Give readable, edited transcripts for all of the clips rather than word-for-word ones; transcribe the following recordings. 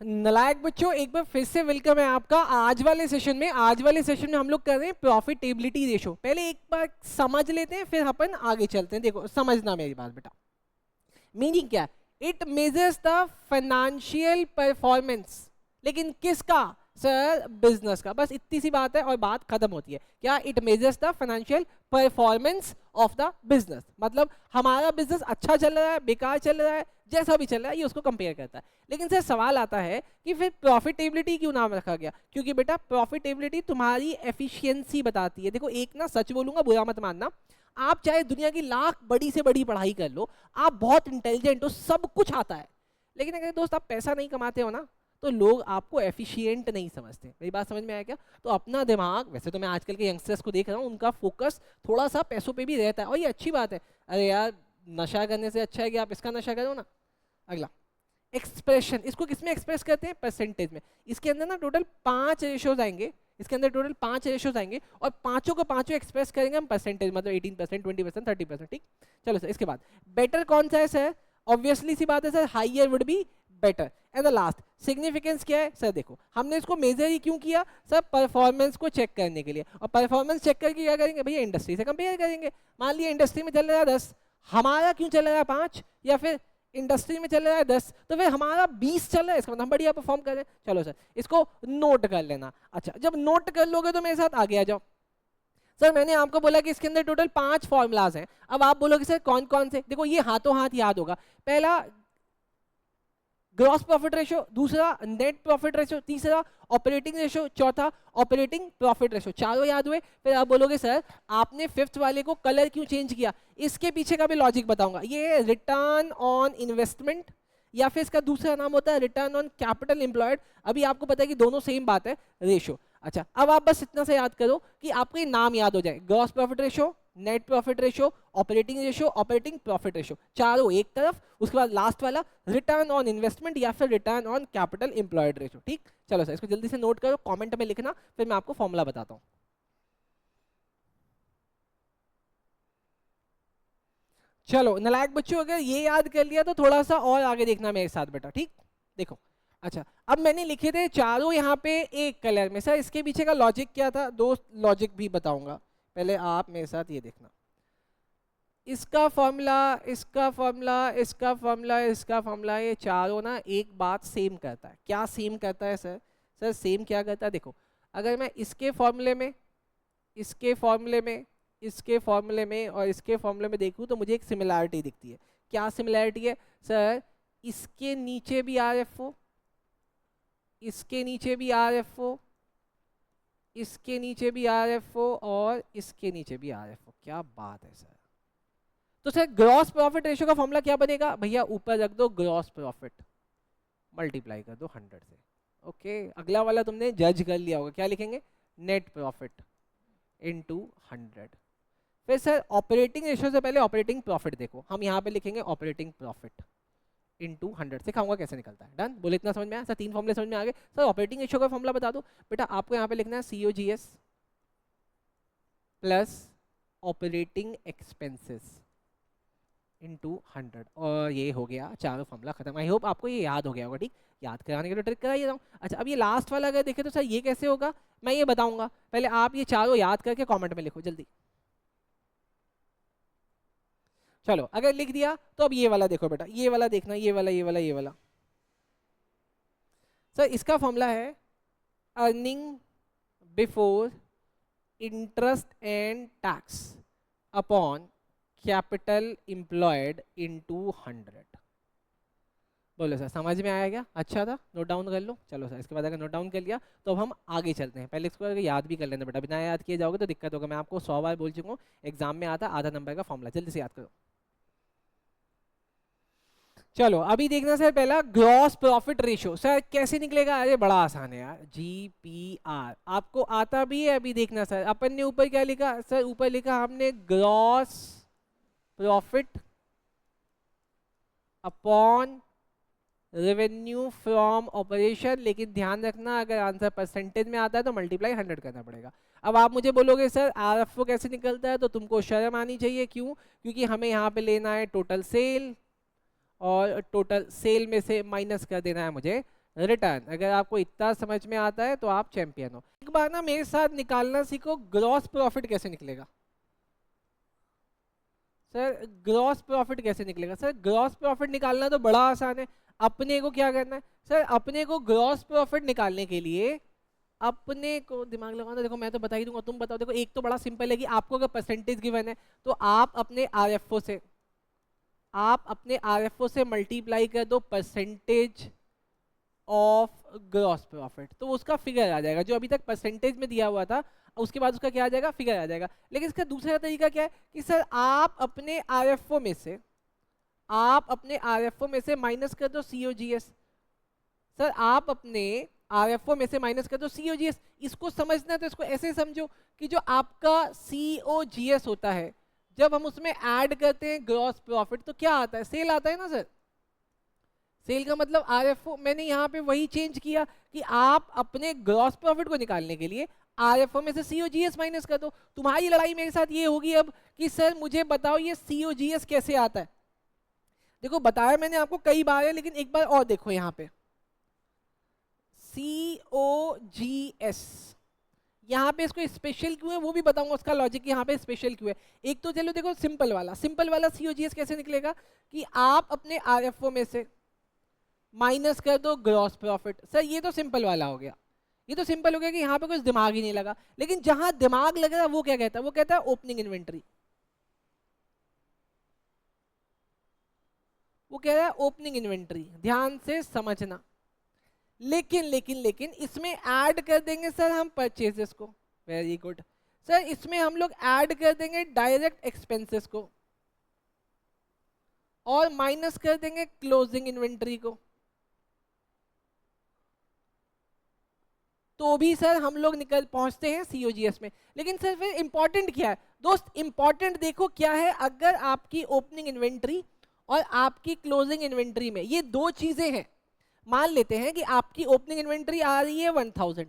नालायक बच्चों, एक बार फिर से वेलकम है आपका आज वाले सेशन में। आज वाले सेशन में हम लोग कर रहे हैं प्रॉफिटेबिलिटी रेशो। पहले एक बार समझ लेते हैं, फिर अपन आगे चलते हैं। देखो समझना मेरी बात बेटा, मीनिंग क्या है? It measures the financial performance, लेकिन किसका सर? बिजनेस का। बस इतनी सी बात है और बात खत्म होती है। क्या? It measures the financial performance of the business. मतलब हमारा बिजनेस अच्छा चल रहा है, बेकार चल रहा है, जैसा भी चल रहा है, ये उसको कंपेयर करता है। लेकिन सर सवाल आता है कि फिर प्रॉफिटेबिलिटी क्यों नाम रखा गया? क्योंकि बेटा प्रॉफिटेबिलिटी तुम्हारी एफिशिएंसी बताती है। देखो एक ना सच बोलूंगा, बुरा मत मानना, आप चाहे दुनिया की लाख बड़ी से बड़ी पढ़ाई कर लो, आप बहुत इंटेलिजेंट हो, सब कुछ आता है, लेकिन अगर दोस्त आप पैसा नहीं कमाते हो ना, तो लोग आपको एफिशिएंट नहीं समझते। मेरी बात समझ में आया क्या? तो अपना दिमाग, वैसे तो मैं आजकल के यंगस्टर्स को देख रहा हूँ, उनका फोकस थोड़ा सा पैसों पे भी रहता है, और ये अच्छी बात है। अरे यार, नशा करने से अच्छा है कि आप इसका नशा करो ना। अगला एक्सप्रेशन, इसको किसमें एक्सप्रेस करते हैं? परसेंटेज में। इसके अंदर ना टोटल 5 रेशियोज आएंगे, इसके अंदर टोटल 5 रेशियोज आएंगे, और पांचों को पांचों एक्सप्रेस करेंगे हम परसेंटेज, मतलब 18%, 20%, 30%। ठीक, चलो सर। इसके बाद बेटर कौन सा है सर? ऑब्वियसली सी बात है sir, higher would be better. And the last significance क्या है सर? देखो हमने इसको मेजर ही क्यों किया सर? परफॉर्मेंस को चेक करने के लिए। और परफॉर्मेंस चेक करके क्या करेंगे भैया? इंडस्ट्री से कंपेयर करेंगे। मान लिया इंडस्ट्री में चल रहा है 10, हमारा क्यों चल रहा है 5, या फिर इंडस्ट्री में चल रहा है 10, तो फिर हमारा 20 चल रहा है, इसका मतलब हम बढ़िया परफॉर्म कर रहे हैं। चलो सर, इसको नोट कर लेना। अच्छा, जब नोट कर लोगे तो मेरे साथ आगे आ जाओ। सर मैंने आपको बोला कि इसके अंदर टोटल 5 फॉर्मूलाज हैं। अब आप बोलोगे सर कौन कौन से? देखो ये हाथों हाथ याद होगा। पहला ग्रॉस प्रॉफिट रेशो, दूसरा नेट प्रॉफिट रेशो, तीसरा ऑपरेटिंग रेशो, चौथा ऑपरेटिंग प्रॉफिट रेशो। चारों याद हुए? फिर आप बोलोगे सर आपने फिफ्थ वाले को कलर क्यों चेंज किया? इसके पीछे का भी लॉजिक बताऊंगा। ये रिटर्न ऑन इन्वेस्टमेंट, या फिर इसका दूसरा नाम होता है रिटर्न ऑन कैपिटल एम्प्लॉयड। अभी आपको पता है कि दोनों सेम बात है, रेशो। अच्छा, अब आप बस इतना सा याद करो कि आपको ये नाम याद हो जाए, gross profit ratio, net profit ratio, operating ratio, operating profit ratio, चारों एक तरफ। उसके बाद लास्ट वाला रिटर्न ऑन इन्वेस्टमेंट या फिर return on capital employed ratio. ठीक, चलो सर इसको जल्दी से नोट करो, कमेंट में लिखना, फिर मैं आपको फॉर्मूला बताता हूं। चलो नालायक बच्चों, अगर ये याद कर लिया तो थोड़ा सा और आगे देखना मेरे साथ बेटा। ठीक, देखो। अच्छा, अब मैंने लिखे थे चारों यहाँ पे एक कलर में। सर इसके पीछे का लॉजिक क्या था? दो लॉजिक भी बताऊंगा, पहले आप मेरे साथ ये देखना। इसका फॉर्मूला, इसका फॉर्मूला, इसका फॉर्मूला, इसका फॉर्मूला, ये चारों ना एक बात सेम करता है। क्या सेम करता है सर? सर सेम क्या करता है? देखो, अगर मैं इसके फॉर्मूले में, इसके फॉर्मूले में, इसके फॉर्मूले में और इसके फॉर्मूले में देखूं तो मुझे एक सिमिलैरिटी दिखती है। क्या सिमिलैरिटी है सर? इसके नीचे भी RFO, इसके नीचे भी RFO, इसके नीचे भी RFO और इसके नीचे भी RFO। क्या बात है सर! तो सर ग्रॉस प्रॉफिट रेशियो का फॉर्मूला क्या बनेगा भैया? ऊपर रख दो ग्रॉस प्रॉफिट, मल्टीप्लाई कर दो 100 से। ओके, अगला वाला तुमने जज कर लिया होगा, क्या लिखेंगे? Net profit into 100। फिर सर ऑपरेटिंग रेशियो से पहले ऑपरेटिंग प्रॉफिट देखो, हम यहाँ पे लिखेंगे ऑपरेटिंग प्रॉफिट इनटू 100। सिखाऊंगा कैसे निकलता है। डन? बोले इतना समझ में आया? सर 3 फॉर्मूले समझ में आ गए? सर ऑपरेटिंग रेशियो का फॉर्मूला बता दो बेटा। आपको यहाँ पे लिखना है COGS plus operating expenses into 100, और ये हो गया चारों फॉर्मूला खत्म। आई होप आपको ये याद हो गया होगा। ठीक, याद कराने के लिए ट्रिक कराइए हूँ। अच्छा, अब ये लास्ट वाला अगर देखें तो सर ये कैसे होगा, मैं ये बताऊंगा। पहले आप ये चारों याद करके कमेंट में लिखो जल्दी। चलो अगर लिख दिया तो अब ये वाला देखो बेटा, ये वाला देखना, ये वाला, ये वाला, ये वाला। सर इसका फॉर्मूला है earning before interest and tax upon capital employed into 100। बोलो सर समझ में आया क्या? अच्छा था, नोट डाउन कर लो। चलो सर, इसके बाद अगर नोट डाउन कर लिया तो अब हम आगे चलते हैं। पहले इसको अगर याद भी कर लेना बेटा, बिना याद किए जाओगे तो दिक्कत होगा। मैं आपको 100 बार बोल चुका हूँ, एग्जाम में आता आधा नंबर का फॉर्मूला, जल्दी से याद करो। चलो अभी देखना सर, पहला ग्रॉस प्रॉफिट रेशियो। सर कैसे निकलेगा? अरे बड़ा आसान है यार, GPR आपको आता भी है। अभी देखना सर, अपन ने ऊपर क्या लिखा सर? ऊपर लिखा हमने gross profit upon revenue from operation, लेकिन ध्यान रखना अगर आंसर परसेंटेज में आता है तो मल्टीप्लाई 100 करना पड़ेगा। अब आप मुझे बोलोगे सर RFO कैसे निकलता है, तो तुमको शर्म आनी चाहिए। क्यों? क्योंकि हमें यहाँ पे लेना है टोटल सेल, और टोटल सेल में से माइनस कर देना है मुझे रिटर्न। अगर आपको इतना समझ में आता है तो आप चैंपियन हो। एक बार ना मेरे साथ निकालना सीखो, ग्रॉस प्रॉफिट कैसे निकलेगा। सर ग्रॉस प्रॉफिट कैसे निकलेगा? सर ग्रॉस प्रॉफिट निकालना तो बड़ा आसान है। अपने को क्या करना है सर? अपने को ग्रॉस प्रॉफिट निकालने के लिए अपने को दिमाग लगाना। देखो मैं तो बता ही दूंगा, तुम बताओ। देखो एक तो बड़ा सिंपल है कि आपको अगर परसेंटेज गिवन है तो आप अपने आरएफओ से मल्टीप्लाई कर दो परसेंटेज ऑफ ग्रॉस प्रॉफिट, तो उसका फिगर आ जाएगा। जो अभी तक परसेंटेज में दिया हुआ था उसके बाद उसका क्या आ जाएगा? फिगर आ जाएगा। लेकिन इसका दूसरा तरीका क्या है कि सर आप अपने आरएफओ में से माइनस कर दो सीओजीएस। सर आप अपने आरएफओ में से माइनस कर दो सीओजीएस। इसको समझना है तो इसको ऐसे समझो कि जो आपका सीओजीएस होता है, जब हम उसमें ऐड करते हैं ग्रॉस प्रॉफिट तो क्या आता है? सेल आता है ना सर। सेल का मतलब आरएफओ। मैंने यहाँ पे वही चेंज किया कि आप अपने ग्रॉस प्रॉफिट को निकालने के लिए आरएफओ में से सीओजीएस माइनस कर दो। तुम्हारी लड़ाई मेरे साथ ये होगी अब कि सर मुझे बताओ ये सीओजीएस कैसे आता है। देखो बताया मैंने आपको कई बार है, लेकिन एक बार और देखो यहाँ पे COGS। यहाँ पे इसको स्पेशल क्यों है वो भी बताऊंगा, उसका लॉजिक यहाँ पे स्पेशल क्यों है। एक तो चलो देखो सिंपल वाला COGS कैसे निकलेगा कि आप अपने आरएफओ में से माइनस कर दो ग्रॉस प्रॉफिट। सर ये तो सिंपल वाला हो गया। ये तो सिंपल हो गया कि यहाँ पे कुछ दिमाग ही नहीं लगा। लेकिन जहां दिमाग लग रहा है वो क्या कहता है? वो कहता है ओपनिंग इन्वेंट्री। वो कह रहा है ओपनिंग इन्वेंट्री, ध्यान से समझना। लेकिन इसमें ऐड कर देंगे सर हम परचेजेस को। Very good sir. इसमें हम लोग ऐड कर देंगे डायरेक्ट एक्सपेंसेस को और माइनस कर देंगे क्लोजिंग इन्वेंट्री को। तो भी सर हम लोग निकल पहुंचते हैं सीओजीएस में। लेकिन सर फिर इंपॉर्टेंट क्या है दोस्त? इंपॉर्टेंट देखो क्या है। अगर आपकी ओपनिंग इन्वेंट्री और आपकी क्लोजिंग इन्वेंट्री में ये दो चीजें हैं, मान लेते हैं कि आपकी ओपनिंग इन्वेंट्री आ रही है 1000,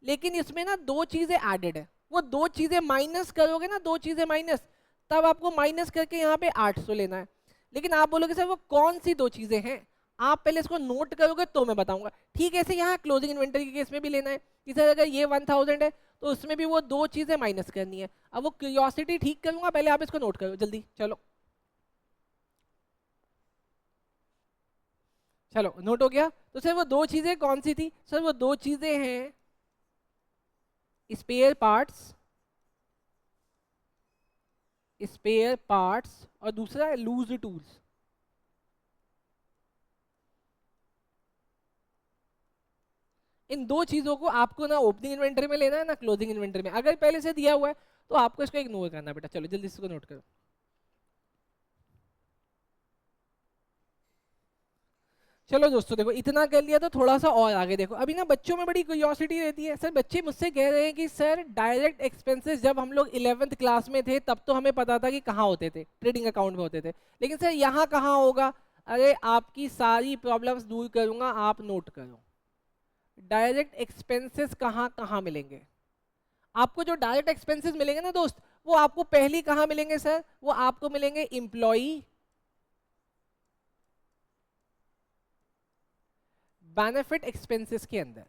लेकिन इसमें ना दो चीजें एडेड है। वो दो चीजें माइनस करोगे ना, दो चीजें माइनस, तब आपको माइनस करके यहाँ पे 800 लेना है। लेकिन आप बोलोगे सर वो कौन सी दो चीजें हैं? आप पहले इसको नोट करोगे तो मैं बताऊंगा। ठीक है, ऐसे यहाँ क्लोजिंग इन्वेंटरी के केस में भी लेना है कि सर अगर ये 1000 है तो उसमें भी वो दो चीजें माइनस करनी है। अब वो क्यूरियोसिटी ठीक करूंगा, पहले आप इसको नोट करो जल्दी। चलो चलो नोट हो गया। तो सर वो दो चीजें कौन सी थी? सर वो दो चीजें हैं स्पेयर पार्ट्स और दूसरा है लूज टूल्स। इन दो चीजों को आपको ना ओपनिंग इन्वेंटरी में लेना है ना क्लोजिंग इन्वेंटरी में। अगर पहले से दिया हुआ है तो आपको इसको इग्नोर करना बेटा। चलो जल्दी इसको नोट करो। चलो दोस्तों देखो इतना कर लिया तो थोड़ा सा और आगे देखो। अभी ना बच्चों में बड़ी क्यूरियोसिटी रहती है। सर बच्चे मुझसे कह रहे हैं कि सर डायरेक्ट एक्सपेंसेस जब हम लोग 11th क्लास में थे तब तो हमें पता था कि कहाँ होते थे, ट्रेडिंग अकाउंट में होते थे, लेकिन सर यहाँ कहाँ होगा? अरे आपकी सारी प्रॉब्लम्स दूर करूंगा, आप नोट करो। डायरेक्ट एक्सपेंसेस कहाँ कहाँ मिलेंगे? आपको जो डायरेक्ट एक्सपेंसेस मिलेंगे ना दोस्त, वो आपको पहली कहाँ मिलेंगे सर? वो आपको मिलेंगे एम्प्लॉई बेनिफिट एक्सपेंसेस के अंदर।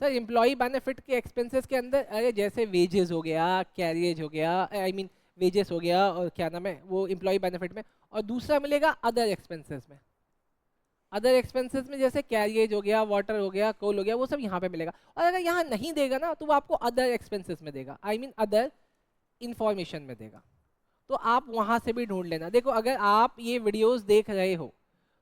सर एम्प्लॉय बेनिफिट के एक्सपेंसेस के अंदर अरे जैसे वेजेस हो गया, कैरियज हो गया, आई मीन वेजेस हो गया, और क्या नाम है वो एम्प्लॉय बेनिफिट में। और दूसरा मिलेगा अदर एक्सपेंसेस में। अदर एक्सपेंसेस में जैसे कैरियज हो गया, वाटर हो गया, कोल हो गया, वो सब यहाँ पे मिलेगा। और अगर यहाँ नहीं देगा ना तो वो आपको अदर एक्सपेंसेस में देगा, आई मीन अदर इंफॉर्मेशन में देगा। तो आप वहाँ से भी ढूंढ लेना। देखो अगर आप ये वीडियोस देख रहे हो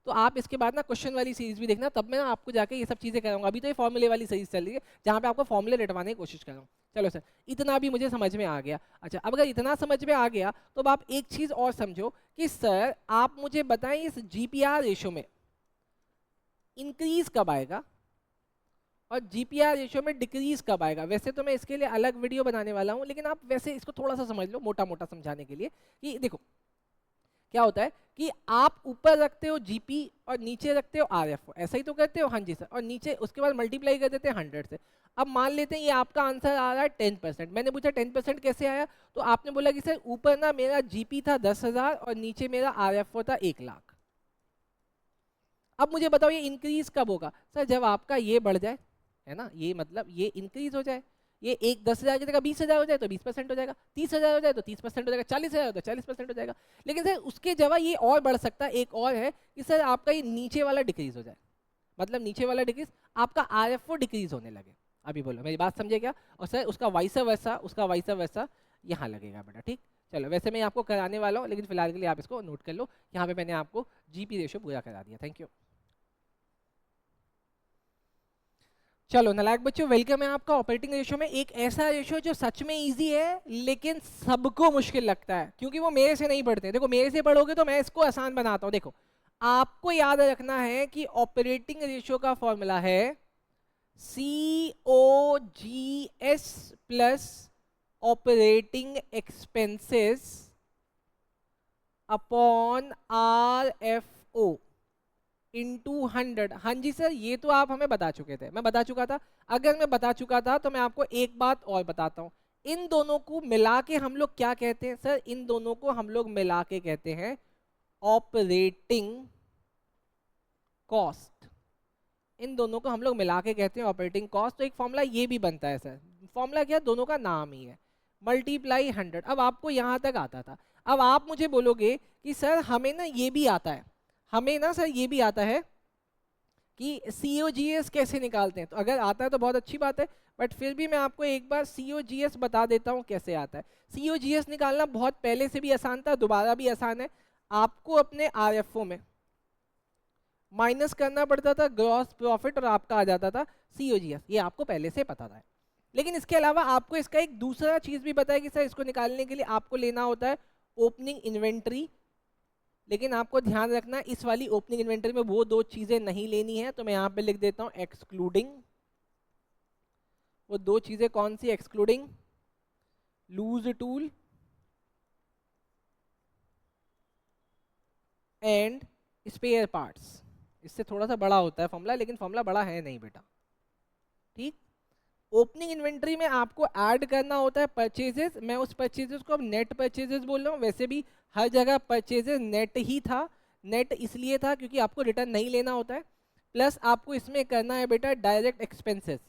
तो आप इसके बाद ना क्वेश्चन वाली सीरीज भी देखना, तब मैं ना आपको जाके ये सब चीज़ें कराऊंगा। अभी तो ये फॉर्मूले वाली सीरीज चल रही है जहाँ पे आपको फॉर्मूले रटवाने की कोशिश कर रहा हूँ। चलो सर इतना भी मुझे समझ में आ गया। अच्छा अब अगर इतना समझ में आ गया तो अब आप एक चीज़ और समझो कि सर आप मुझे बताएं इस GPR रेशो में इंक्रीज कब आएगा और GPR रेशियो में डिक्रीज कब आएगा। वैसे तो मैं इसके लिए अलग वीडियो बनाने वाला हूँ, लेकिन आप वैसे इसको थोड़ा सा समझ लो मोटा मोटा समझाने के लिए कि देखो क्या होता है कि आप ऊपर रखते हो GP और नीचे रखते हो RFO, ऐसा ही तो करते हो। हाँ जी सर। और नीचे उसके बाद मल्टीप्लाई कर देते हैं 100 से। अब मान लेते हैं ये आपका आंसर आ रहा है 10%। मैंने पूछा 10% कैसे आया, तो आपने बोला कि सर ऊपर ना मेरा GP था 10,000 और नीचे मेरा RFO था 1 लाख। अब मुझे बताओ ये इंक्रीज कब होगा? सर जब आपका ये बढ़ जाए, है ना, ये मतलब ये इंक्रीज हो जाए, ये एक 10,000 की जगह 20,000 हो जाए तो 20% हो जाएगा, 30,000 हो जाए तो 30% हो जाएगा, 40,000 हो तो 40% हो जाएगा। लेकिन सर उसके जगह ये और बढ़ सकता है, एक और है कि सर आपका ये नीचे वाला डिक्रीज हो जाए, मतलब नीचे वाला डिक्रीज आपका आरएफओ डिक्रीज होने लगे। अभी बोलो मेरी बात समझे क्या? और सर उसका वाइसा वैसा, उसका वाइसा वैसा यहाँ लगेगा बेटा, ठीक। चलो वैसे मैं आपको कराने वाला हूँ, लेकिन फिलहाल के लिए आप इसको नोट कर लो। यहाँ पे मैंने आपको जीपी रेशो पूरा करा दिया। Thank you. चलो नालायक बच्चों, वेलकम है आपका ऑपरेटिंग रेशो में। एक ऐसा रेशो जो सच में इजी है लेकिन सबको मुश्किल लगता है, क्योंकि वो मेरे से नहीं पढ़ते। देखो मेरे से पढ़ोगे तो मैं इसको आसान बनाता हूँ। देखो आपको याद रखना है कि ऑपरेटिंग रेशो का फॉर्मूला है COGS plus operating expenses upon RFO into 100। हाँ जी सर, ये तो आप हमें बता चुके थे, मैं बता चुका था। अगर मैं बता चुका था तो मैं आपको एक बात और बताता हूँ। इन दोनों को मिला के हम लोग क्या कहते हैं सर? इन दोनों को हम लोग मिला के कहते हैं ऑपरेटिंग कॉस्ट। इन दोनों को हम लोग मिला के कहते हैं ऑपरेटिंग कॉस्ट। तो एक फॉर्मूला ये भी बनता है सर। फॉर्मूला क्या? दोनों का नाम ही है, मल्टीप्लाई 100। अब आपको यहाँ तक आता था। अब आप मुझे बोलोगे कि सर हमें ना ये भी आता है, हमें ना सर ये भी आता है कि COGS कैसे निकालते हैं। तो अगर आता है तो बहुत अच्छी बात है, बट फिर भी मैं आपको एक बार COGS बता देता हूँ कैसे आता है। COGS निकालना बहुत पहले से भी आसान था, दोबारा भी आसान है। आपको अपने RFO में माइनस करना पड़ता था ग्रॉस प्रॉफिट और आपका आ जाता था COGS। ये आपको पहले से पता था। लेकिन इसके अलावा आपको इसका एक दूसरा चीज़ भी पता है कि सर इसको निकालने के लिए आपको लेना होता है ओपनिंग इन्वेंट्री। लेकिन आपको ध्यान रखना इस वाली ओपनिंग इन्वेंटरी में वो दो चीजें नहीं लेनी है, तो मैं यहाँ पे लिख देता हूँ एक्सक्लूडिंग। वो दो चीजें कौन सी? Excluding loose tool and spare parts. इससे थोड़ा सा बड़ा होता है फॉर्मूला, लेकिन फॉर्मूला बड़ा है नहीं बेटा, ठीक। ओपनिंग इन्वेंट्री में आपको ऐड करना होता है परचेजेस। मैं उस परचेजेस को अब नेट परचेजेस बोल रहा हूँ। वैसे भी हर जगह परचेजेस नेट ही था। नेट इसलिए था क्योंकि आपको रिटर्न नहीं लेना होता है। प्लस आपको इसमें करना है बेटा डायरेक्ट एक्सपेंसेस।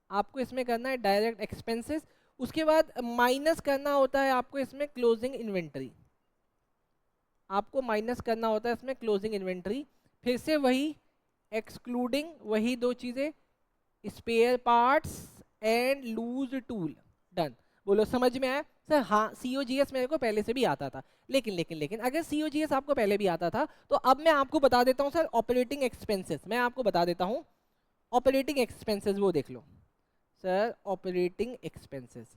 आपको इसमें करना है डायरेक्ट एक्सपेंसेस। उसके बाद माइनस करना होता है आपको इसमें क्लोजिंग इन्वेंट्री। आपको माइनस करना होता है इसमें क्लोजिंग इन्वेंट्री। फिर से वही एक्सक्लूडिंग वही दो चीज़ें, spare parts and loose tool. Done. बोलो समझ में आया सर? हाँ, COGS मेरे को पहले से भी आता था। लेकिन अगर COGS आपको पहले भी आता था तो अब मैं आपको बता देता हूँ सर ऑपरेटिंग एक्सपेंसेस। मैं आपको बता देता हूँ ऑपरेटिंग एक्सपेंसेस। वो देख लो sir, operating expenses,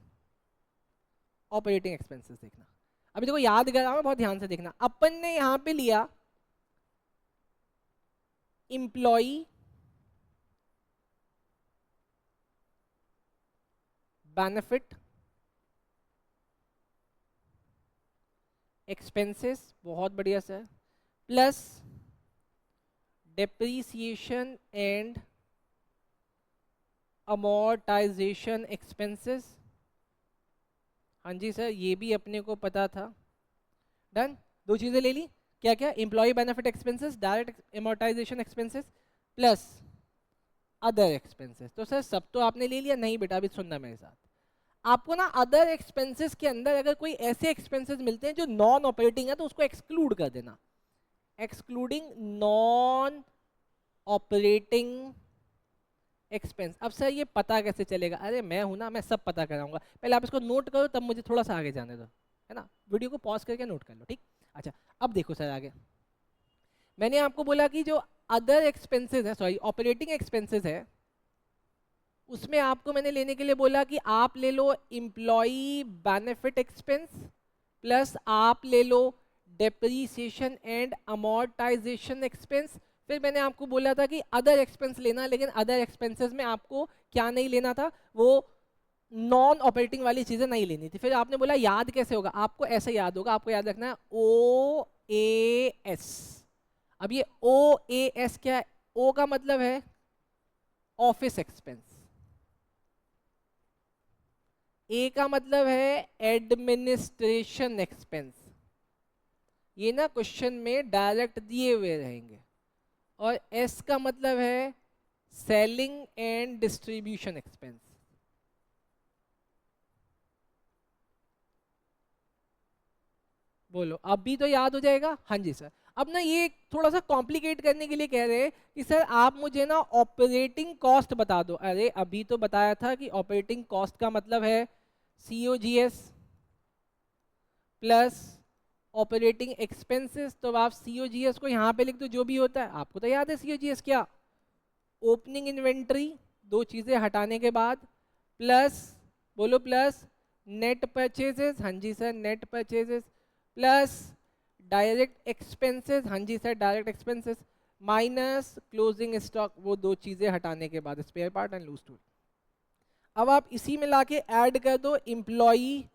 operating expenses देखना। अभी देखो याद कर रहा हूँ, बहुत ध्यान से देखना। अपन ने यहाँ पे लिया एम्प्लॉई बेनिफिट एक्सपेंसेस, बहुत बढ़िया sir, plus depreciation and amortisation expenses. हाँ जी सर, ये भी अपने को पता था। डन। दो चीज़ें ले ली, क्या क्या? Employ benefit expenses, direct amortisation expenses, plus other expenses. तो सर सब तो आपने ले लिया? नहीं बेटा, अभी सुनना मेरे साथ। आपको ना अदर एक्सपेंसेस के अंदर अगर कोई ऐसे एक्सपेंसेस मिलते हैं जो नॉन ऑपरेटिंग है तो उसको एक्सक्लूड कर देना। Excluding non operating expense. अब सर ये पता कैसे चलेगा? अरे मैं हूं ना, मैं सब पता कराऊंगा। पहले आप इसको नोट करो, तब मुझे थोड़ा सा आगे जाने दो, है ना। वीडियो को पॉज करके नोट कर लो, ठीक। अच्छा अब देखो सर आगे। मैंने आपको बोला कि जो अदर एक्सपेंसेस है, सॉरी ऑपरेटिंग एक्सपेंसेस है, उसमें आपको मैंने लेने के लिए बोला कि आप ले लो एम्प्लॉई बेनिफिट एक्सपेंस, प्लस आप ले लो डेप्रीसिएशन एंड अमोर्टाइजेशन एक्सपेंस। फिर मैंने आपको बोला था कि अदर एक्सपेंस लेना, लेकिन अदर एक्सपेंसेस में आपको क्या नहीं लेना था? वो नॉन ऑपरेटिंग वाली चीजें नहीं लेनी थी। फिर आपने बोला याद कैसे होगा? आपको ऐसे याद होगा, आपको याद रखना है OAS। अब ये OAS क्या है? O का मतलब है ऑफिस एक्सपेंस, ए का मतलब है एडमिनिस्ट्रेशन एक्सपेंस। ये ना क्वेश्चन में डायरेक्ट दिए हुए रहेंगे। और एस का मतलब है सेलिंग एंड डिस्ट्रीब्यूशन एक्सपेंस। बोलो अब भी तो याद हो जाएगा। हाँ जी सर। अब ना ये थोड़ा सा कॉम्प्लिकेट करने के लिए कह रहे हैं कि सर आप मुझे ना ऑपरेटिंग कॉस्ट बता दो। अरे अभी तो बताया था कि ऑपरेटिंग कॉस्ट का मतलब है COGS प्लस ऑपरेटिंग एक्सपेंसेस। तो आप COGS को यहाँ पे लिख दो, जो भी होता है आपको तो याद है। COGS क्या, ओपनिंग इन्वेंट्री, दो चीज़ें हटाने के बाद, प्लस बोलो प्लस नेट परचेजेस, हाँ जी sir net purchases, plus direct expenses, हाँ जी sir direct expenses, minus closing stock, वो दो चीज़ें हटाने के बाद spare part and loose tool. अब आप इसी में लाके ऐड कर दो एम्प्लॉई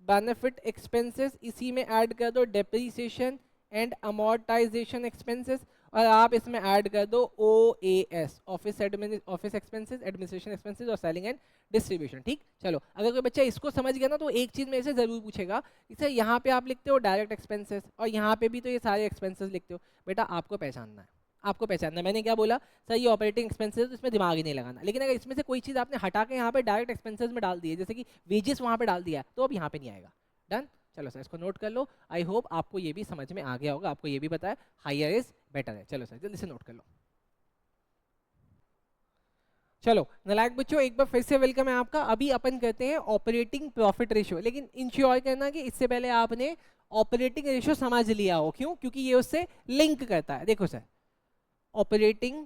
बेनिफिट एक्सपेंसेस, इसी में ऐड कर दो डेप्रीसिएशन एंड अमोर्टाइजेशन एक्सपेंसेस, और आप इसमें ऐड कर दो OAS office expenses, administration expenses और सेलिंग एंड डिस्ट्रीब्यूशन। ठीक, चलो अगर कोई बच्चा इसको समझ गया ना तो एक चीज़ मेरे से ज़रूर पूछेगा कि सर यहाँ पे आप लिखते हो डायरेक्ट एक्सपेंसेस और यहाँ पे भी तो ये सारे एक्सपेंसेस लिखते हो। बेटा आपको पहचानना है, आपको पहचानना है। मैंने क्या बोला सर, ये ऑपरेटिंग एक्सपेंसेस तो इसमें दिमाग ही नहीं लगाना, लेकिन अगर इसमें से कोई चीज़ आपने हटा के यहाँ पे डायरेक्ट एक्सपेंसेस में डाल दी है, जैसे कि वेजेस वहाँ पे डाल दिया तो अब यहाँ पे नहीं आएगा। डन, चलो सर इसको नोट कर लो। आई होप आपको ये भी समझ में आ गया होगा, आपको ये भी पता है हायर इज बेटर है। चलो सर जल्दी से नोट कर लो। चलो नालायक बच्चों एक बार फिर से वेलकम है आपका। अभी अपन करते हैं ऑपरेटिंग प्रॉफिट रेशियो, लेकिन इंश्योर करना कि इससे पहले आपने ऑपरेटिंग रेशियो समझ लिया हो। क्यों? क्योंकि ये उससे लिंक करता है। देखो sir, operating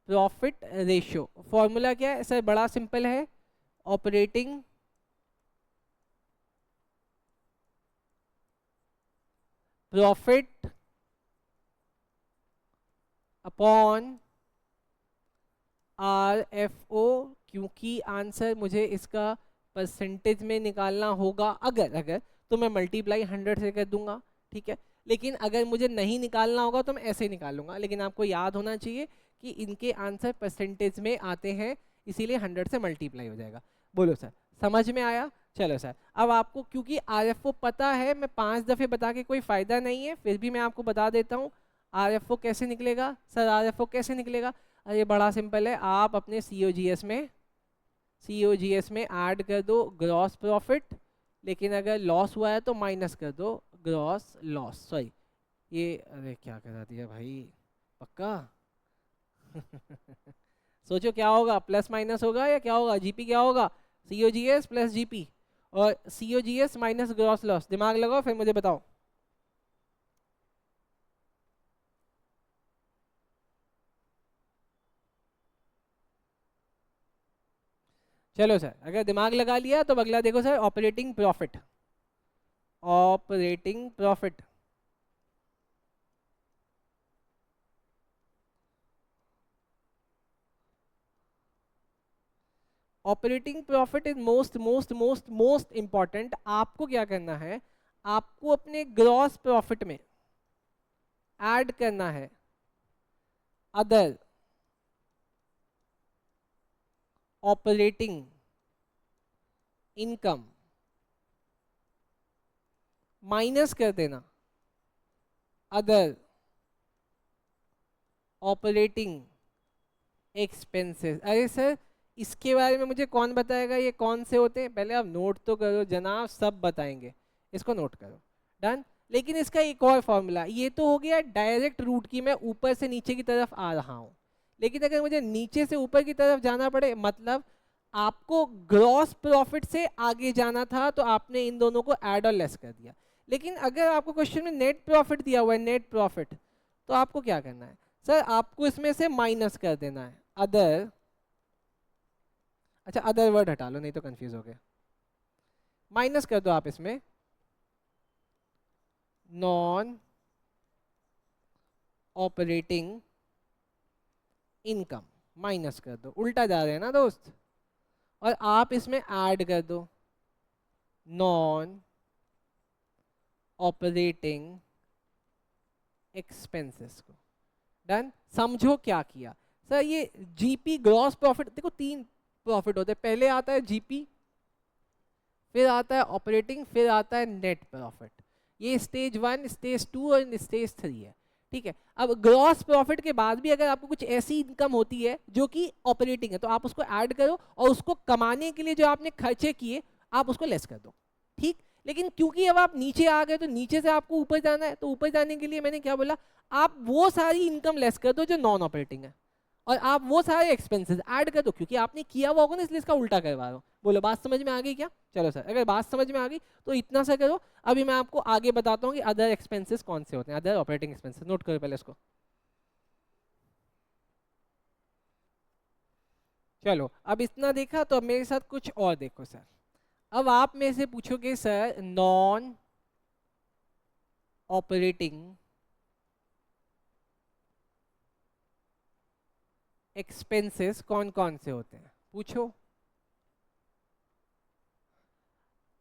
profit ratio formula क्या है सर? बड़ा सिंपल है, ऑपरेटिंग प्रॉफिट अपॉन RFO। क्योंकि आंसर मुझे इसका परसेंटेज में निकालना होगा, अगर अगर तो मैं मल्टीप्लाई 100 से कर दूंगा, ठीक है। लेकिन अगर मुझे नहीं निकालना होगा तो मैं ऐसे ही निकालूंगा। लेकिन आपको याद होना चाहिए कि इनके आंसर परसेंटेज में आते हैं, इसीलिए 100 से मल्टीप्लाई हो जाएगा। बोलो सर समझ में आया? चलो सर अब आपको क्योंकि RFO पता है, मैं 5 दफ़े बता के कोई फ़ायदा नहीं है, फिर भी मैं आपको बता देता हूँ RFO कैसे निकलेगा। सर RFO कैसे निकलेगा? ये बड़ा सिंपल है, आप अपने COGS में ऐड कर दो ग्रॉस प्रॉफिट, लेकिन अगर लॉस हुआ है तो माइनस कर दो ग्रॉस लॉस। सॉरी ये अरे क्या करा दिया भाई, पक्का सोचो क्या होगा, प्लस माइनस होगा या क्या होगा? GP क्या होगा? COGS प्लस GP, और COGS माइनस ग्रॉस लॉस। दिमाग लगाओ फिर मुझे बताओ। चलो सर अगर दिमाग लगा लिया तो अगला देखो sir, operating profit. Operating profit operating profit is most most most most important. आपको क्या करना है, आपको अपने ग्रॉस प्रॉफिट में ऐड करना है अदर ऑपरेटिंग इनकम, माइनस कर देना अदर ऑपरेटिंग एक्सपेंसेस। अरे सर इसके बारे में मुझे कौन बताएगा, ये कौन से होते हैं? पहले आप नोट तो करो जनाब, सब बताएंगे, इसको नोट करो। डन। लेकिन इसका एक और फॉर्मूला, ये तो हो गया डायरेक्ट रूट की मैं ऊपर से नीचे की तरफ आ रहा हूँ, लेकिन अगर मुझे नीचे से ऊपर की तरफ जाना पड़े, मतलब आपको ग्रॉस प्रॉफिट से आगे जाना था तो आपने इन दोनों को ऐड और लेस कर दिया। लेकिन अगर आपको क्वेश्चन में नेट प्रॉफिट दिया हुआ है, नेट प्रॉफिट, तो आपको क्या करना है सर? आपको इसमें से माइनस कर देना है अदर। अच्छा अदर वर्ड हटा लो नहीं तो कंफ्यूज हो गए। माइनस कर दो आप इसमें नॉन ऑपरेटिंग इनकम, माइनस कर दो, उल्टा जा रहे हैं ना दोस्त। और आप इसमें ऐड कर दो नॉन ऑपरेटिंग एक्सपेंसेस को। डन। समझो क्या किया सर, ये GP ग्रॉस प्रॉफिट, देखो तीन प्रॉफिट होते हैं, पहले आता है GP, फिर आता है ऑपरेटिंग, फिर आता है नेट प्रॉफिट। ये स्टेज 1, स्टेज 2 और स्टेज 3 है। ठीक है। अब ग्रॉस प्रॉफिट के बाद भी अगर आपको कुछ ऐसी इनकम होती है जो कि ऑपरेटिंग है, तो आप उसको ऐड करो और उसको कमाने के लिए जो आपने खर्चे किए आप उसको लेस कर दो, ठीक। लेकिन क्योंकि अब आप नीचे आ गए तो नीचे से आपको ऊपर जाना है, तो ऊपर जाने के लिए मैंने क्या बोला, आप वो सारी इनकम लेस कर दो जो नॉन ऑपरेटिंग है, और आप वो सारे एक्सपेंसेस ऐड कर दो, क्योंकि आपने किया हुआ होगा ना, इसलिए इसका उल्टा करवा रहा हूँ। बोलो बात समझ में आ गई क्या? चलो सर, अगर बात समझ में आ गई तो इतना सा करो। अभी मैं आपको आगे बताता हूँ कि अदर एक्सपेंसेस कौन से होते हैं, अदर ऑपरेटिंग एक्सपेंसेस। नोट करो पहले इसको। चलो, अब इतना देखा तो अब मेरे साथ कुछ और देखो सर। अब आप में से पूछोगे सर नॉन ऑपरेटिंग एक्सपेंसेस कौन कौन से होते हैं, पूछो।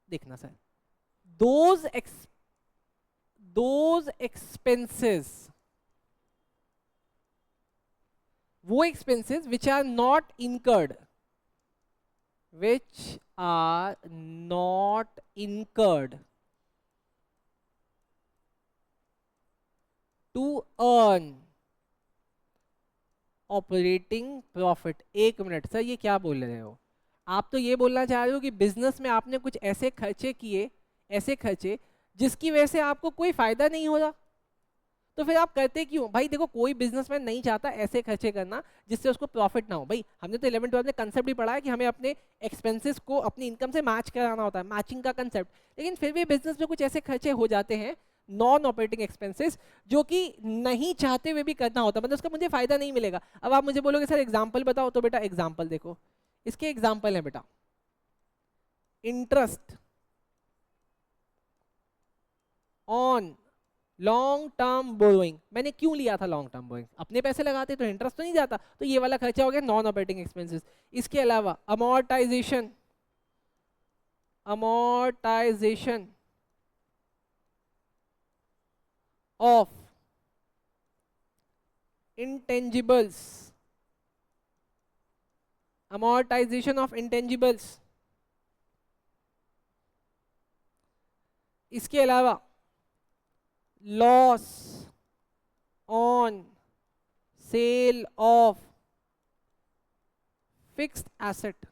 देखना सर, दोज एक्सपेंसेस, वो expenses which are not incurred, which are not incurred to earn operating profit। एक मिनट सर, ये क्या बोल रहे हो आप? तो ये बोलना चाह रहे हो कि बिजनेस में आपने कुछ ऐसे खर्चे किए, ऐसे खर्चे जिसकी वजह से आपको कोई फायदा नहीं हो रहा, तो फिर आप करते क्यों? भाई देखो, कोई बिजनेसमैन नहीं चाहता ऐसे खर्चे करना जिससे उसको प्रॉफिट ना हो। भाई हमने तो 11th 12th में कंसेप्ट भी पढ़ा है कि हमें अपने एक्सपेंसेस को अपनी इनकम से मैच कराना होता है, मैचिंग का कंसेप्ट। लेकिन फिर भी बिजनेस में कुछ ऐसे खर्चे हो जाते हैं, नॉन ऑपरेटिंग एक्सपेंसेस, जो कि नहीं चाहते हुए भी करना होता है, मतलब उसका मुझे फायदा नहीं मिलेगा। अब आप मुझे बोलोगे सर एग्जाम्पल बताओ, तो बेटा एग्जाम्पल देखो, इसके एग्जाम्पल है बेटा, interest on long term borrowing. मैंने क्यों लिया था लॉन्ग टर्म बोरोइंग? अपने पैसे लगाते तो इंटरेस्ट तो नहीं जाता, तो ये वाला खर्चा हो गया नॉन ऑपरेटिंग एक्सपेंसेस। इसके अलावा amortisation, amortisation of intangibles, amortisation of intangibles. इसके अलावा loss on sale of fixed asset,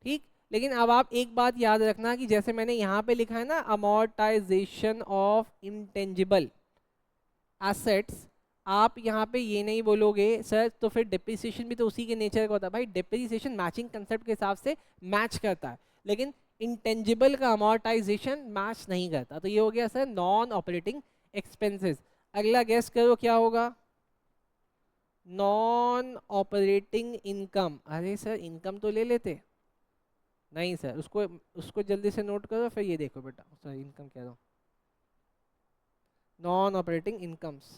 ठीक। लेकिन अब आप एक बात याद रखना कि जैसे मैंने यहां पे लिखा है ना, अमोर्टाइजेशन ऑफ इंटेंजिबल एसेट्स, आप यहाँ पे ये नहीं बोलोगे सर तो फिर डिप्रिसिएशन भी तो उसी के नेचर का होता है। भाई डिप्रिसिएशन मैचिंग कंसेप्ट के हिसाब से मैच करता है, लेकिन इंटेंजिबल का अमोर्टाइजेशन मैच नहीं करता। तो ये हो गया सर नॉन ऑपरेटिंग एक्सपेंसेस। अगला गेस करो क्या होगा? Non operating income. अरे सर इनकम तो ले लेते, नहीं सर, उसको उसको जल्दी से नोट करो, फिर ये देखो बेटा, सर इनकम कह रहा हूँ, नॉन ऑपरेटिंग इनकम्स,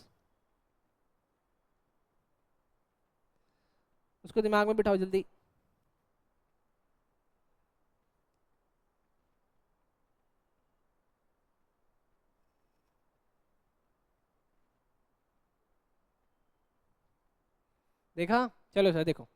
उसको दिमाग में बिठाओ जल्दी। देखा? चलो सर देखो,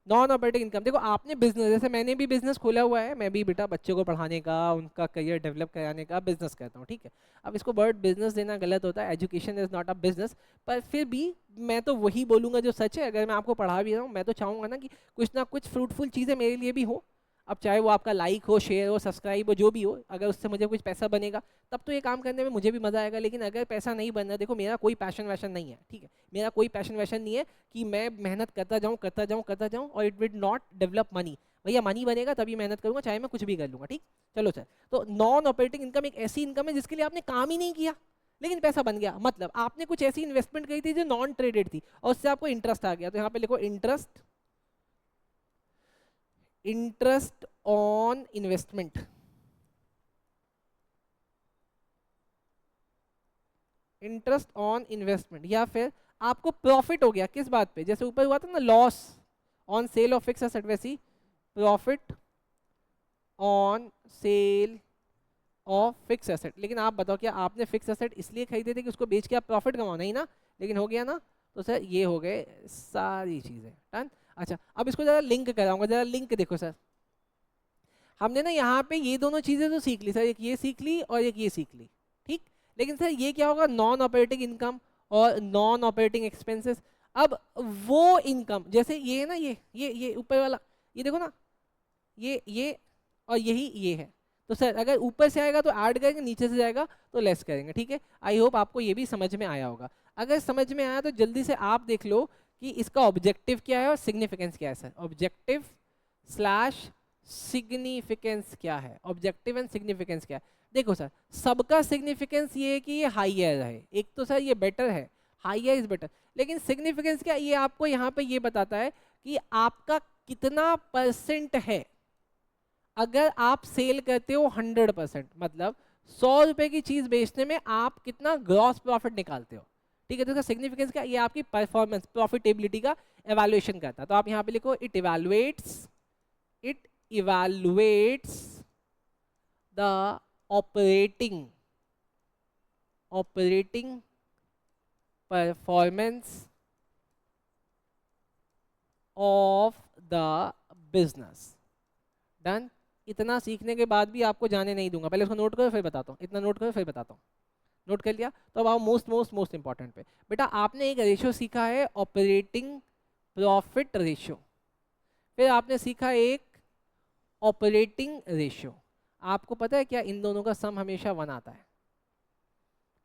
नॉन ऑपरेटिंग इनकम, देखो आपने बिजनेस, जैसे मैंने भी बिजनेस खोला हुआ है, मैं भी बेटा बच्चों को पढ़ाने का, उनका करियर डेवलप कराने का बिजनेस करता हूँ, ठीक है। अब इसको वर्ड बिजनेस देना गलत होता है, education is not a business, पर फिर भी मैं तो वही बोलूँगा जो सच है। अगर मैं आपको पढ़ा भी रहा हूँ, मैं तो चाहूँगा ना कि कुछ ना कुछ फ्रूटफुल चीज़ें मेरे लिए भी हो। अब चाहे वो आपका लाइक हो, शेयर हो, सब्सक्राइब हो, जो भी हो, अगर उससे मुझे कुछ पैसा बनेगा तब तो ये काम करने में मुझे भी मज़ा आएगा। लेकिन अगर पैसा नहीं बनना, देखो मेरा कोई पैशन वैशन नहीं है, ठीक है, मेरा कोई पैशन वैशन नहीं है कि मैं मेहनत करता जाऊँ करता जाऊँ करता जाऊँ और it will not develop money. भैया मनी बनेगा तभी मेहनत करूँगा, चाहे मैं कुछ भी कर लूँगा, ठीक। चलो सर, तो नॉन ऑपरेटिंग इनकम एक ऐसी इनकम है जिसके लिए आपने काम ही नहीं किया लेकिन पैसा बन गया। मतलब आपने कुछ ऐसी इन्वेस्टमेंट करी थी जो नॉन ट्रेडेड थी और उससे आपको इंटरेस्ट आ गया, तो यहाँ पे लिखो interest, interest on investment, interest on investment. या फिर आपको प्रॉफिट हो गया किस बात पे, जैसे ऊपर हुआ था ना loss on sale of fix asset, वैसी profit on sale of fix asset. लेकिन आप बताओ, क्या आपने फिक्स एसेट इसलिए खरीदे थे कि उसको बेच के आप प्रॉफिट कमाओ? नहीं ना, लेकिन हो गया ना। तो सर ये हो गए सारी चीजें डन। अच्छा, अब इसको जरा लिंक कराऊंगा, जरा लिंक देखो सर। हमने ना यहाँ पे ये दोनों चीजें तो सीख ली सर, एक ये सीख ली और एक ये सीख ली, ठीक। लेकिन सर ये क्या होगा, नॉन ऑपरेटिंग इनकम और नॉन ऑपरेटिंग एक्सपेंसेस। अब वो इनकम जैसे ये है ना, ये ऊपर वाला, ये देखो ना, ये और यही ये है। तो सर अगर ऊपर से आएगा तो ऐड करेंगे, नीचे से जाएगा तो लेस करेंगे, ठीक है। आई होप आपको ये भी समझ में आया होगा। अगर समझ में आया तो जल्दी से आप देख लो कि इसका ऑब्जेक्टिव क्या है और सिग्निफिकेंस क्या है। सर ऑब्जेक्टिव स्लैश सिग्निफिकेंस क्या है, ऑब्जेक्टिव एंड सिग्निफिकेंस क्या है। देखो सर सबका सिग्निफिकेंस ये है कि ये हाइयर है, एक तो सर ये बेटर है, हाइयर इज बेटर। लेकिन सिग्निफिकेंस क्या, ये आपको यहाँ पे ये बताता है कि आपका कितना परसेंट है। अगर आप सेल करते हो 100%, मतलब 100 रुपए की चीज बेचने में आप कितना ग्रॉस प्रॉफिट निकालते हो, ठीक है। तो इसका सिग्निफिकेंस क्या, ये आपकी परफॉर्मेंस प्रॉफिटेबिलिटी का एवेल्युएशन करता है। तो आप यहाँ पे लिखो it evaluates the operating performance of the business. Done. इतना सीखने के बाद भी आपको जाने नहीं दूंगा, पहले उसको नोट करो फिर बताता हूँ, इतना नोट करो फिर बताता हूँ। नोट कर लिया? तो अब आओ मोस्ट इंपॉर्टेंट पे। बेटा आपने एक रेशियो सीखा है, ऑपरेटिंग प्रॉफिट रेशियो, फिर आपने सीखा एक ऑपरेटिंग रेशियो। आपको पता है क्या, इन दोनों का सम हमेशा 1 आता है।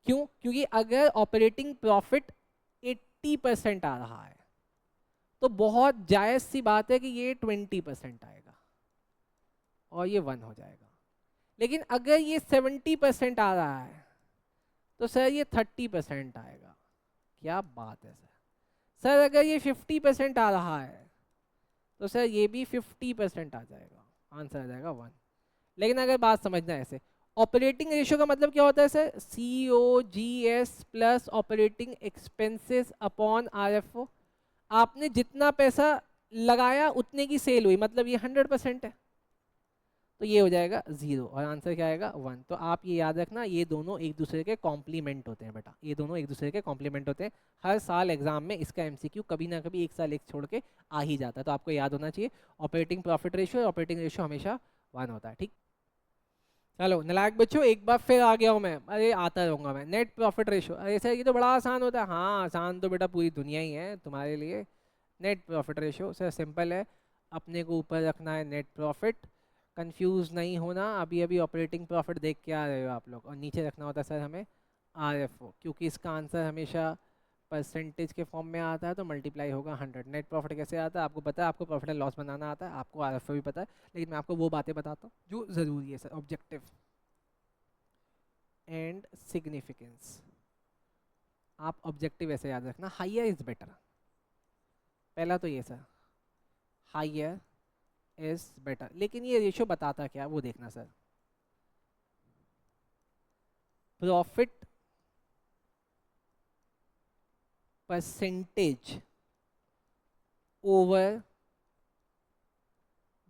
क्यों? क्योंकि अगर ऑपरेटिंग प्रॉफिट 80% आ रहा है तो बहुत जायज सी बात है कि ये 20% आएगा और ये 1 हो जाएगा। लेकिन अगर ये 70% आ रहा है तो सर ये 30% आएगा। क्या बात है सर। सर अगर ये 50% आ रहा है तो सर ये भी 50% आ जाएगा, आंसर आ जाएगा 1। लेकिन अगर बात समझना है ऐसे, ऑपरेटिंग रेशियो का मतलब क्या होता है sir, COGS plus operating expenses upon RFO। आपने जितना पैसा लगाया उतने की सेल हुई, मतलब ये 100% है, तो ये हो जाएगा 0 और आंसर क्या आएगा 1। तो आप ये याद रखना, ये दोनों एक दूसरे के कॉम्प्लीमेंट होते हैं बेटा, ये दोनों एक दूसरे के कॉम्प्लीमेंट होते हैं। हर साल एग्जाम में इसका MCQ कभी ना कभी एक साल एक छोड़ के आ ही जाता है, तो आपको याद होना चाहिए ऑपरेटिंग प्रॉफिट रेशियो और ऑपरेटिंग रेशियो हमेशा 1 होता है, ठीक। चलो नालायक बच्चों, एक बार फिर आ गया हूँ मैं, अरे आता रहूँगा मैं। नेट प्रॉफिट रेशियो, अरे सर ये तो बड़ा आसान होता है। हाँ आसान तो बेटा पूरी दुनिया ही है तुम्हारे लिए। Net profit ratio sir simple है, अपने को ऊपर रखना है नेट प्रॉफिट, कंफ्यूज नहीं होना। अभी अभी ऑपरेटिंग प्रॉफिट देख के आ रहे हो आप लोग, और नीचे रखना होता है सर हमें RFO, क्योंकि इसका आंसर हमेशा परसेंटेज के फॉर्म में आता है तो मल्टीप्लाई होगा 100। नेट प्रॉफिट कैसे आता है आपको पता है, आपको प्रॉफिट एंड लॉस बनाना आता है, आपको RFO भी पता है, लेकिन मैं आपको वो बातें बताता हूँ जो ज़रूरी है सर। ऑब्जेक्टिव एंड सिग्निफिकेंस, आप ऑब्जेक्टिव ऐसे याद रखना, हाइयर इज बेटर। पहला तो ये सर, हाइयर इज बेटर। लेकिन ये रेशियो बताता क्या वो देखना sir, profit percentage over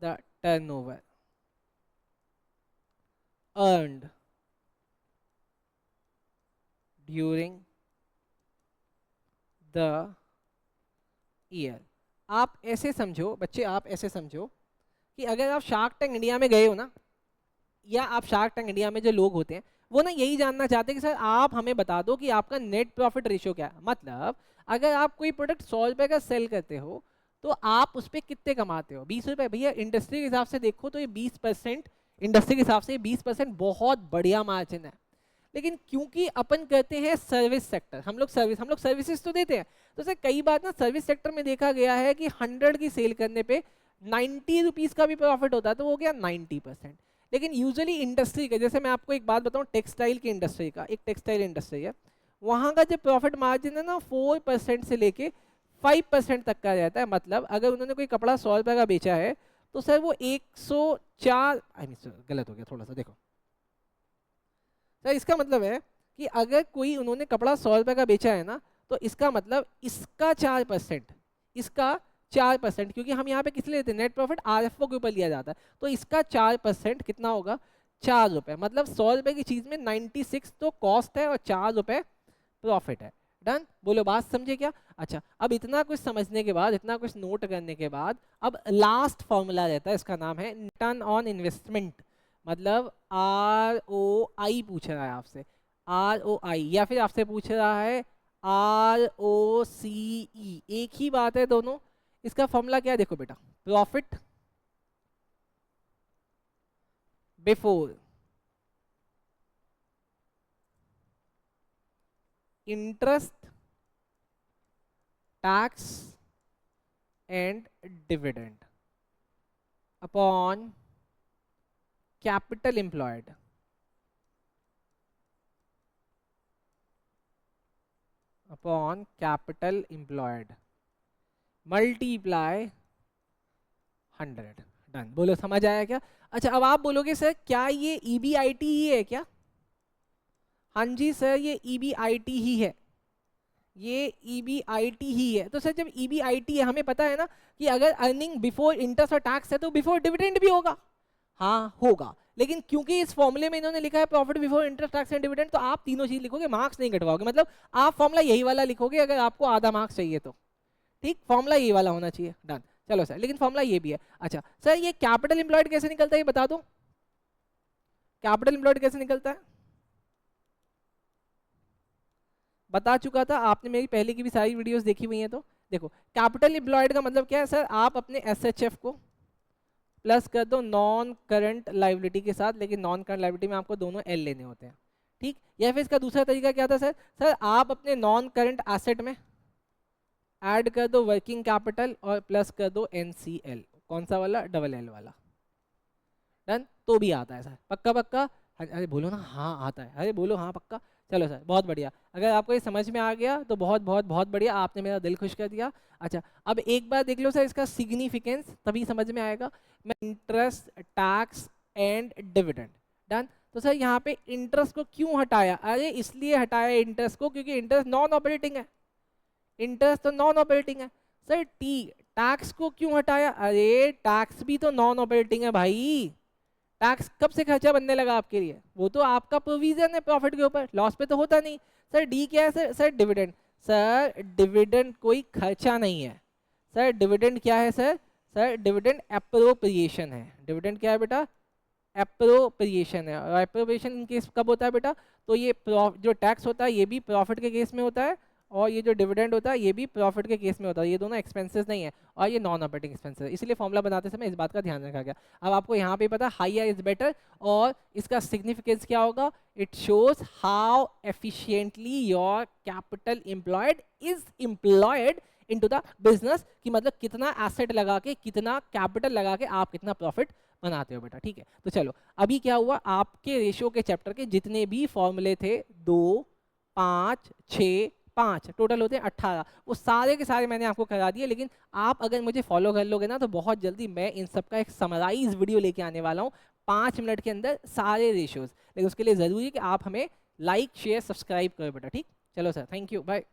the turnover earned during the year. आप ऐसे समझो बच्चे, आप ऐसे समझो कि अगर आप शार्क टैंक इंडिया में गए हो ना, या आप शार्क टैंक इंडिया में जो लोग होते हैं वो ना यही जानना चाहते हैं कि सर आप हमें बता दो कि आपका नेट प्रॉफिट रेशियो क्या है। मतलब अगर आप कोई प्रोडक्ट 100 रुपए का सेल करते हो तो आप उस पर कितने कमाते हो, 20 रुपए। भैया इंडस्ट्री के हिसाब से देखो तो ये 20%, इंडस्ट्री के हिसाब से 20% बहुत बढ़िया मार्जिन है। लेकिन क्योंकि अपन कहते हैं सर्विस सेक्टर, हम लोग सर्विसेज तो देते हैं, तो सर कई बार ना सर्विस सेक्टर में देखा गया है कि 100 की सेल करने पे 90 रुपीज़ का भी प्रॉफिट होता है, तो वो गया 90%। लेकिन यूजुअली इंडस्ट्री का, जैसे मैं आपको एक बात बताऊं, टेक्सटाइल की इंडस्ट्री का, एक टेक्सटाइल इंडस्ट्री है, वहाँ का जो प्रॉफिट मार्जिन है ना 4% से लेके 5% तक का रहता है। मतलब अगर उन्होंने कोई कपड़ा 100 रुपये का बेचा है तो सर वो 104, गलत हो गया थोड़ा सा, देखो सर इसका मतलब है कि अगर कोई उन्होंने कपड़ा 100 रुपये का बेचा है ना, तो इसका मतलब इसका 4%, इसका 4%, क्योंकि हम यहाँ पे किस लिए लेते हैं, नेट प्रॉफिट RFO के ऊपर लिया जाता है, तो इसका 4% कितना होगा, 4 रुपये। मतलब 100 रुपये की चीज़ में 96 तो कॉस्ट है और 4 रुपये प्रॉफिट है। डन, बोलो बात समझे क्या। अच्छा, अब इतना कुछ समझने के बाद, इतना कुछ नोट करने के बाद, अब लास्ट फॉर्मूला रहता है, इसका नाम है रिटर्न ऑन इन्वेस्टमेंट। मतलब ROI पूछ रहा है आपसे, ROI, या फिर आपसे पूछ रहा है ROCE, एक ही बात है दोनों। इसका फॉर्मूला क्या है देखो बेटा, profit before interest tax and dividend upon capital employed multiply 100। Done, बोलो समझ आया क्या? अच्छा अब आप बोलोगे सर क्या ये EBIT ही है क्या? हाँ जी सर, ये EBIT ही है, ये EBIT ही है। तो सर जब EBIT है, हमें पता है ना कि अगर अर्निंग बिफोर इंटरेस्ट और टैक्स है तो बिफोर डिविडेंड भी होगा। हाँ होगा, लेकिन क्योंकि इस फॉर्मूले में इन्होंने लिखा है profit before interest tax and dividend, तो आप तीनों चीज लिखोगे, मार्क्स नहीं कटवाओगे। मतलब आप फॉर्मूला यही वाला लिखोगे अगर आपको आधा मार्क्स चाहिए तो। ठीक, फॉर्मूला ये वाला होना चाहिए। डन, चलो सर, लेकिन फॉर्मूला ये भी है। अच्छा सर ये कैपिटल एम्प्लॉयड कैसे निकलता है ये बता दो, कैपिटल एम्प्लॉयड कैसे निकलता है? बता चुका था, आपने मेरी पहले की भी सारी वीडियोस देखी हुई हैं। तो देखो कैपिटल एम्प्लॉयड का मतलब क्या है सर, आप अपने SHF को प्लस कर दो नॉन करंट लाइबिलिटी के साथ, लेकिन नॉन करंट लाइबिलिटी में आपको दोनों L लेने होते हैं। ठीक, या फिर इसका दूसरा तरीका क्या था सर, सर आप अपने नॉन करंट एसेट में ऐड कर दो वर्किंग कैपिटल और प्लस कर दो NCL, कौन सा वाला, डबल L वाला। डन, तो भी आता है सर, पक्का पक्का? अरे बोलो ना हाँ आता है, अरे बोलो हाँ पक्का। चलो सर बहुत बढ़िया, अगर आपको ये समझ में आ गया तो बहुत बहुत बहुत बढ़िया, आपने मेरा दिल खुश कर दिया। अच्छा अब एक बार देख लो सर इसका सिग्निफिकेंस, तभी समझ में आएगा। मैं interest tax and dividend. Done, तो सर यहाँ पे इंटरेस्ट को क्यों हटाया? अरे इसलिए हटाया इंटरेस्ट को क्योंकि इंटरेस्ट नॉन ऑपरेटिंग है, इंटरेस्ट तो नॉन ऑपरेटिंग है। सर टैक्स को क्यों हटाया? अरे टैक्स भी तो नॉन ऑपरेटिंग है भाई, टैक्स कब से खर्चा बनने लगा आपके लिए? वो तो आपका प्रोविजन है प्रॉफिट के ऊपर, लॉस पे तो होता नहीं। सर डी क्या है sir? Sir dividend. Sir dividend कोई खर्चा नहीं है सर, डिविडेंड क्या है सर? सर डिविडेंड एप्रोप्रिएशन है। डिविडेंड क्या है बेटा? एप्रोप्रिएशन है। और एप्रोप्रिएशन इन केस कब होता है बेटा? तो ये जो टैक्स होता है ये भी प्रॉफिट के केस में होता है, और ये जो डिविडेंड होता है ये भी प्रॉफिट के केस में होता है। ये दोनों एक्सपेंसेस नहीं है और ये नॉन ऑपरेटिंग एक्सपेंसेस है, इसलिए फॉर्मूला बनाते समय इस बात का ध्यान रखा गया। अब आपको यहाँ पे पता हायर इज बेटर, और इसका सिग्निफिकेंस क्या होगा? It shows how efficiently your capital employed is employed into the business, कि मतलब कितना एसेट लगा के, कितना कैपिटल लगा के आप कितना प्रॉफिट बनाते हो बेटा। ठीक है, तो चलो अभी क्या हुआ, आपके रेशियो के चैप्टर के जितने भी फॉर्मूले थे 2 5 6 5 टोटल होते हैं 18, वो सारे के सारे मैंने आपको करा दिए। लेकिन आप अगर मुझे फॉलो कर लोगे ना तो बहुत जल्दी मैं इन सब का एक समराइज वीडियो लेके आने वाला हूँ 5 मिनट के अंदर सारे रेशियोज। लेकिन उसके लिए ज़रूरी है कि आप हमें लाइक शेयर सब्सक्राइब करो बेटा। ठीक, चलो सर, थैंक यू, बाय।